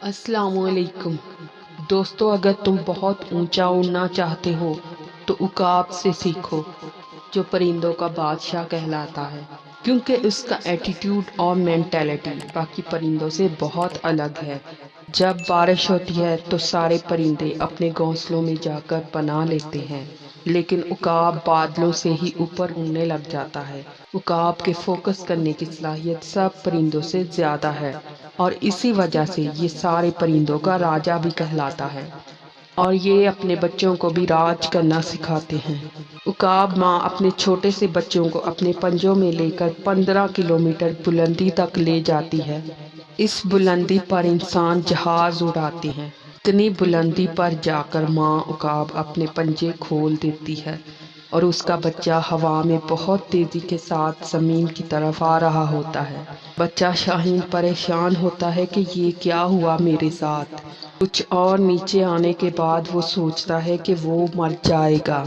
अस्सलाम वालेकुम दोस्तों, अगर तुम बहुत ऊंचा उड़ना चाहते हो तो उकाब से सीखो, जो परिंदों का बादशाह कहलाता है, क्योंकि उसका एटीट्यूड और मेंटालिटी बाकी परिंदों से बहुत अलग है। जब बारिश होती है तो सारे परिंदे अपने घोंसलों में जाकर पनाह लेते हैं, लेकिन उकाब बादलों से ही ऊपर उड़ने लग जाता है। उकाब के फोकस करने की सलाहियत सब परिंदों से ज़्यादा है और इसी वजह से ये सारे परिंदों का राजा भी कहलाता है और ये अपने बच्चों को भी राज करना सिखाते हैं। उकाब माँ अपने छोटे से बच्चों को अपने पंजों में लेकर 15 किलोमीटर बुलंदी तक ले जाती है। इस बुलंदी पर इंसान जहाज उड़ाते हैं। इतनी बुलंदी पर जाकर माँ उकाब अपने पंजे खोल देती है और उसका बच्चा हवा में बहुत तेजी के साथ जमीन की तरफ आ रहा होता है। बच्चा शाहीन परेशान होता है कि ये क्या हुआ मेरे साथ। कुछ और नीचे आने के बाद वो सोचता है कि वो मर जाएगा,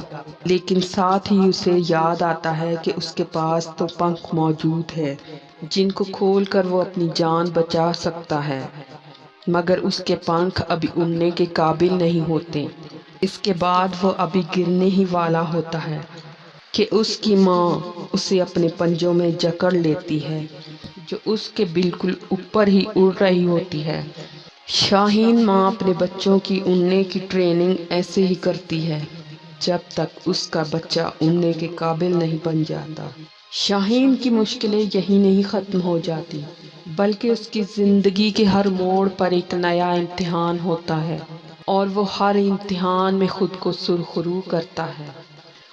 लेकिन साथ ही उसे याद आता है कि उसके पास तो पंख मौजूद है जिनको खोलकर वो अपनी जान बचा सकता है, मगर उसके पंख अभी उड़ने के काबिल नहीं होते। इसके बाद वो अभी गिरने ही वाला होता है कि उसकी माँ उसे अपने पंजों में जकड़ लेती है, जो उसके बिल्कुल ऊपर ही उड़ रही होती है। शाहीन माँ अपने बच्चों की उड़ने की ट्रेनिंग ऐसे ही करती है जब तक उसका बच्चा उड़ने के काबिल नहीं बन जाता। शाहीन की मुश्किलें यही नहीं ख़त्म हो जाती, बल्कि उसकी ज़िंदगी के हर मोड़ पर एक नया इम्तिहान होता है और वो हर इम्तिहान में ख़ुद को सुरखरू करता है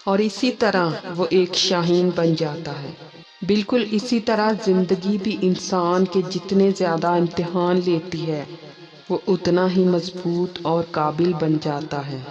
और इसी तरह वो एक शाहीन बन जाता है। बिल्कुल इसी तरह ज़िंदगी भी इंसान के जितने ज़्यादा इम्तिहान लेती है, वो उतना ही मजबूत और काबिल बन जाता है।